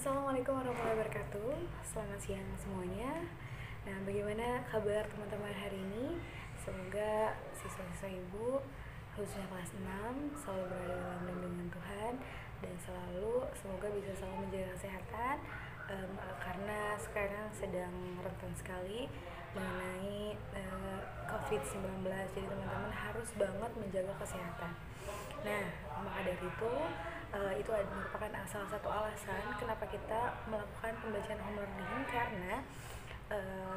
Assalamualaikum warahmatullahi wabarakatuh. Selamat siang semuanya. Nah, bagaimana kabar teman-teman hari ini? Semoga siswa-siswa ibu khususnya kelas 6 selalu berada dalam lindungan Tuhan dan semoga bisa selalu menjaga kesehatan, karena sekarang sedang rentan sekali mengenai COVID-19. Jadi teman-teman harus banget menjaga kesehatan. Nah, maka dari itu merupakan salah satu alasan kenapa kita melakukan pembelajaran home learning, karena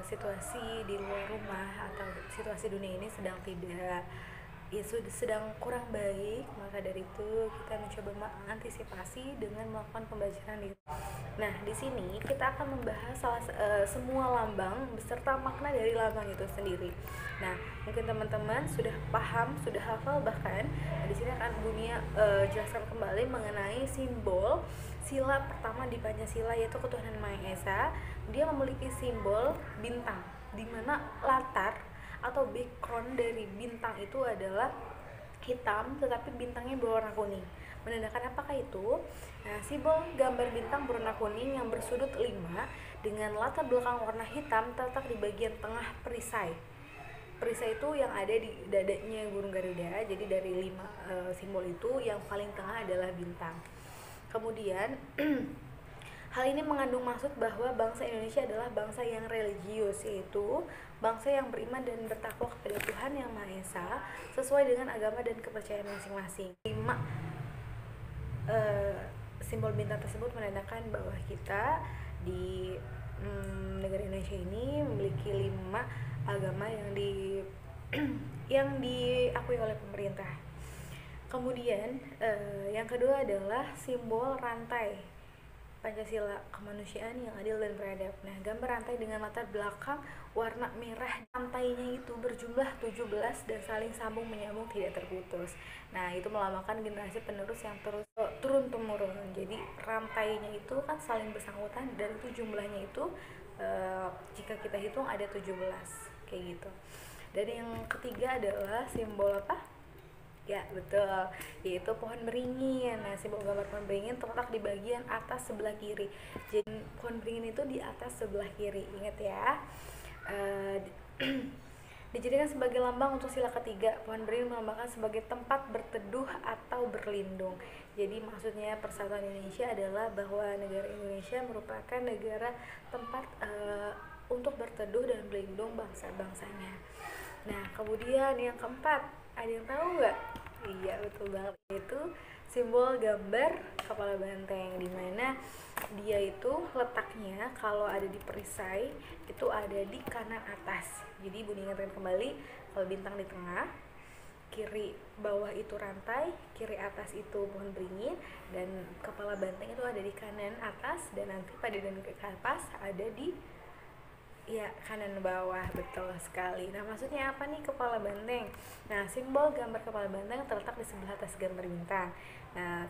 situasi di luar rumah atau situasi dunia ini sedang kurang baik. Maka dari itu kita mencoba mengantisipasi dengan melakukan pembelajaran di rumah. Nah, di sini kita akan membahas semua lambang beserta makna dari lambang itu sendiri. Nah, mungkin teman-teman sudah paham, sudah hafal bahkan. Di sini akan Bunia jelaskan kembali mengenai simbol sila pertama di Pancasila, yaitu ketuhanan Maha Esa. Dia memiliki simbol bintang, di mana latar atau background dari bintang itu adalah hitam tetapi bintangnya berwarna kuning. Menandakan apakah itu? Nah, simbol gambar bintang berwarna kuning yang bersudut 5 dengan latar belakang warna hitam terletak di bagian tengah perisai. Perisai itu yang ada di dadanya burung Garuda. Jadi dari 5 simbol itu yang paling tengah adalah bintang. Kemudian hal ini mengandung maksud bahwa bangsa Indonesia adalah bangsa yang religius, yaitu bangsa yang beriman dan bertakwa kepada Tuhan Yang Maha Esa sesuai dengan agama dan kepercayaan masing-masing. 5 simbol bintang tersebut menandakan bahwa kita di negara Indonesia ini memiliki 5 agama yang diakui oleh pemerintah. Kemudian yang kedua adalah simbol rantai Pancasila, kemanusiaan yang adil dan beradab. Nah, gambar rantai dengan latar belakang warna merah, rantainya itu berjumlah 17 dan saling sambung menyambung tidak terputus. Nah, itu melambangkan generasi penerus yang terus turun temurun. Jadi rantainya itu kan saling bersangkutan dan itu jumlahnya itu jika kita hitung ada 17 kayak gitu. Dan yang ketiga adalah simbol apa? Ya, betul, yaitu pohon beringin. Nah, simbol gambar pohon beringin terletak di bagian atas sebelah kiri. Jadi pohon beringin itu di atas sebelah kiri, ingat ya. Dijadikan sebagai lambang untuk sila ketiga. Pohon beringin melambangkan sebagai tempat berteduh atau berlindung. Jadi maksudnya persatuan Indonesia adalah bahwa negara Indonesia merupakan negara tempat untuk berteduh dan berlindung bangsa-bangsanya. Nah, kemudian yang keempat, ada yang tahu nggak? Iya, betul banget, itu simbol gambar kepala banteng, dimana dia itu letaknya kalau ada di perisai itu ada di kanan atas. Jadi Bunda ingatkan kembali, kalau bintang di tengah, kiri bawah itu rantai, kiri atas itu pohon beringin, dan kepala banteng itu ada di kanan atas, dan nanti pada dan ke atas ada di kanan bawah. Betul sekali. Nah, maksudnya apa nih kepala banteng? Nah, simbol gambar kepala banteng terletak di sebelah atas gambar bintang. Nah,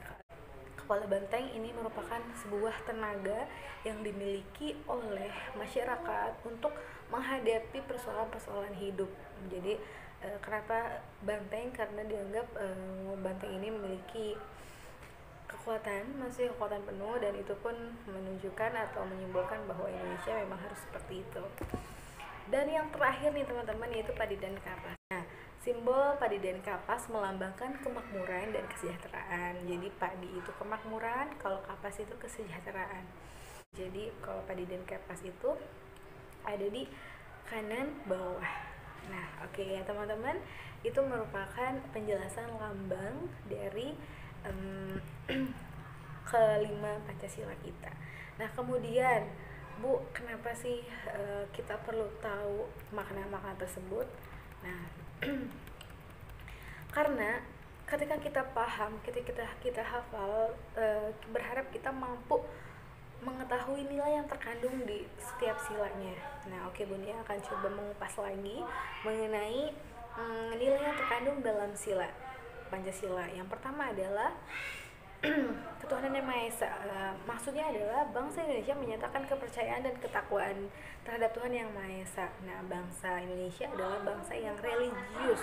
kepala banteng ini merupakan sebuah tenaga yang dimiliki oleh masyarakat untuk menghadapi persoalan-persoalan hidup. Jadi kenapa banteng? Karena dianggap banteng ini memiliki masih kekuatan penuh, dan itu pun menunjukkan atau menyimbolkan bahwa Indonesia memang harus seperti itu. Dan yang terakhir nih teman-teman, yaitu padi dan kapas. Nah, simbol padi dan kapas melambangkan kemakmuran dan kesejahteraan. Jadi padi itu kemakmuran, kalau kapas itu kesejahteraan. Jadi kalau padi dan kapas itu ada di kanan bawah. Nah, oke ya teman-teman, itu merupakan penjelasan lambang dari kelima Pancasila kita. Nah, kemudian Bu, kenapa sih kita perlu tahu makna-makna tersebut? Nah, karena ketika kita paham, ketika kita hafal, berharap kita mampu mengetahui nilai yang terkandung di setiap silanya. Nah, oke, Bunda akan coba mengupas lagi mengenai nilai yang terkandung dalam sila Pancasila. Yang pertama adalah ketuhanan yang Maha Esa. Maksudnya adalah bangsa Indonesia menyatakan kepercayaan dan ketakwaan terhadap Tuhan Yang Maha Esa. Nah, bangsa Indonesia adalah bangsa yang religius.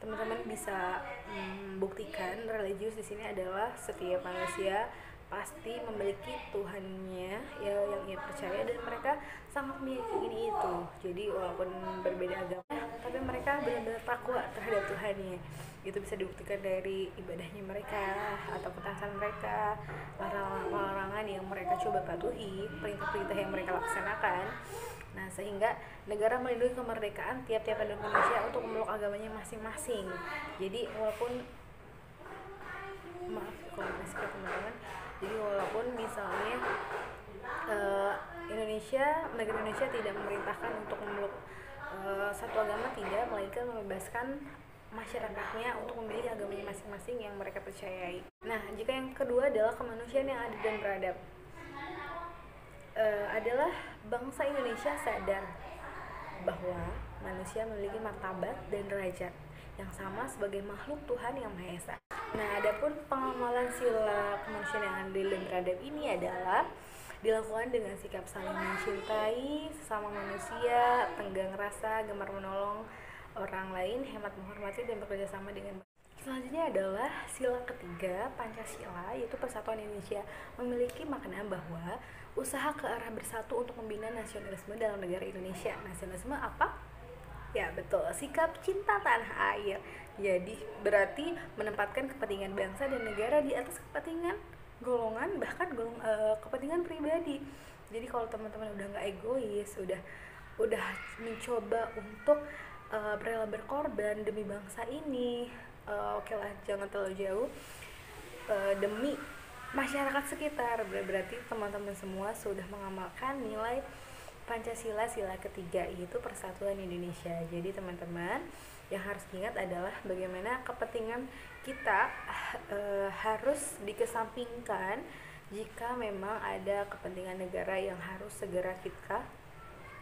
Teman-teman bisa buktikan religius di sini adalah setiap manusia pasti memiliki Tuhannya ya yang ia percaya, dan mereka sangat meyakini itu. Jadi walaupun berbeda agama, tapi mereka benar-benar takwa terhadap Tuhannya. Itu bisa dibuktikan dari ibadahnya mereka atau ketaatan mereka, larangan-larangan yang mereka coba patuhi, perintah-perintah yang mereka laksanakan. Nah, sehingga negara melindungi kemerdekaan tiap-tiap penduduk Indonesia untuk memeluk agamanya masing-masing. Jadi walaupun maaf kalau masih teman-teman, jadi walaupun misalnya negara Indonesia tidak memerintahkan untuk memeluk satu agama, tidak, melainkan membebaskan masyarakatnya untuk memilih agamanya masing-masing yang mereka percayai. Nah, jika yang kedua adalah kemanusiaan yang adil dan beradab, adalah bangsa Indonesia sadar bahwa manusia memiliki martabat dan derajat yang sama sebagai makhluk Tuhan yang Maha Esa. Nah, adapun pengamalan sila kemanusiaan yang adil dan beradab ini adalah dilakukan dengan sikap saling mencintai sesama manusia, tenggang rasa, gemar menolong orang lain, hemat menghormati, dan bekerja sama dengan baik. Selanjutnya adalah sila ketiga, Pancasila, yaitu Persatuan Indonesia, memiliki makna bahwa usaha ke arah bersatu untuk membina nasionalisme dalam negara Indonesia. Nasionalisme apa? Ya betul, sikap cinta tanah air. Jadi berarti menempatkan kepentingan bangsa dan negara di atas kepentingan golongan, bahkan kepentingan pribadi. Jadi kalau teman-teman udah nggak egois, udah mencoba untuk rela berkorban demi bangsa ini, oke lah, jangan terlalu jauh, demi masyarakat sekitar, berarti teman-teman semua sudah mengamalkan nilai Pancasila sila ketiga, yaitu Persatuan Indonesia. Jadi teman-teman yang harus diingat adalah bagaimana kepentingan kita harus dikesampingkan jika memang ada kepentingan negara yang harus segera kita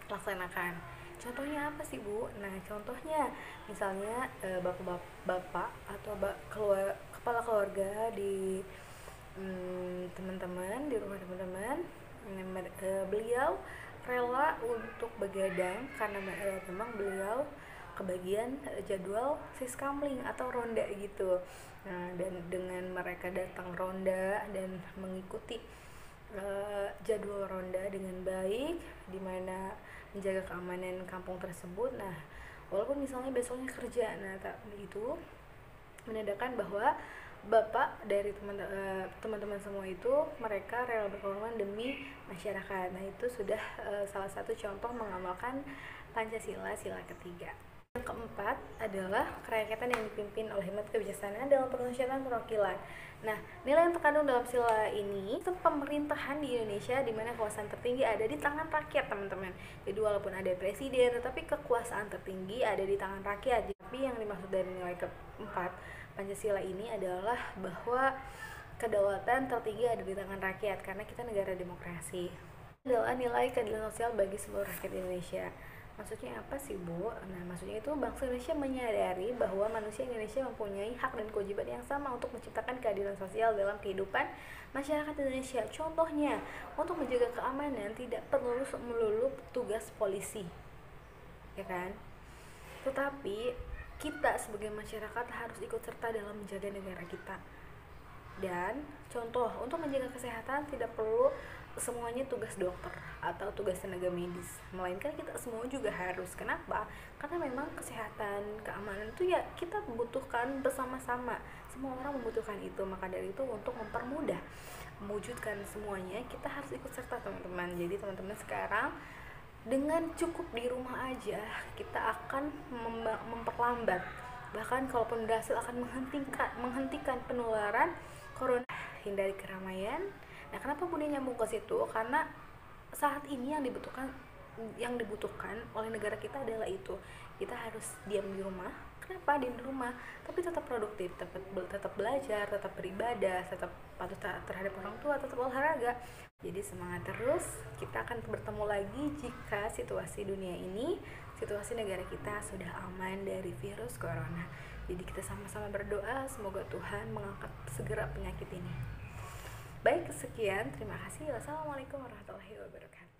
laksanakan. Contohnya apa sih, Bu? Nah, contohnya misalnya bapak atau kepala keluarga di teman-teman, di rumah teman-teman, beliau rela untuk begadang karena memang beliau kebagian jadwal siskamling atau ronda gitu. Nah, dan dengan mereka datang ronda dan mengikuti jadwal ronda dengan baik, di mana menjaga keamanan kampung tersebut. Nah, walaupun misalnya besoknya kerja, nah itu menandakan bahwa bapak dari teman-teman semua itu mereka rela berkorban demi masyarakat. Nah, itu sudah salah satu contoh mengamalkan Pancasila sila ketiga. Yang keempat adalah kerakyatan yang dipimpin oleh hikmat kebijaksanaan dalam permusyawaratan perwakilan. Nah, nilai yang terkandung dalam sila ini itu pemerintahan di Indonesia di mana kekuasaan tertinggi ada di tangan rakyat, teman-teman. Jadi walaupun ada presiden, tetapi kekuasaan tertinggi ada di tangan rakyat. Tapi yang dimaksud dari nilai keempat Pancasila ini adalah bahwa kedaulatan tertinggi ada di tangan rakyat karena kita negara demokrasi. Adalah nilai keadilan sosial bagi seluruh rakyat Indonesia. Maksudnya apa sih, Bu? Nah, maksudnya itu bangsa Indonesia menyadari bahwa manusia Indonesia mempunyai hak dan kewajiban yang sama untuk menciptakan keadilan sosial dalam kehidupan masyarakat Indonesia. Contohnya, untuk menjaga keamanan tidak perlu melulu tugas polisi, ya kan? Tetapi kita sebagai masyarakat harus ikut serta dalam menjaga negara kita. Dan contoh, untuk menjaga kesehatan tidak perlu semuanya tugas dokter atau tugas tenaga medis, melainkan kita semua juga harus. Kenapa? Karena memang kesehatan, keamanan itu ya kita butuhkan bersama-sama. Semua orang membutuhkan itu. Maka dari itu untuk mempermudah mewujudkan semuanya, kita harus ikut serta, teman-teman. Jadi teman-teman sekarang dengan cukup di rumah aja kita akan memperlambat, bahkan kalaupun berhasil akan menghentikan penularan corona. Hindari keramaian. Nah, kenapa Bunda nyambung ke situ? Karena saat ini yang dibutuhkan oleh negara kita adalah itu. Kita harus diam di rumah. Kenapa diam di rumah? Tapi tetap produktif, tetap belajar, tetap beribadah, tetap patuh terhadap orang tua, tetap olahraga. Jadi semangat terus. Kita akan bertemu lagi jika situasi dunia ini, situasi negara kita sudah aman dari virus corona. Jadi kita sama-sama berdoa semoga Tuhan mengangkat segera penyakit ini. Baik, sekian. Terima kasih. Wassalamualaikum warahmatullahi wabarakatuh.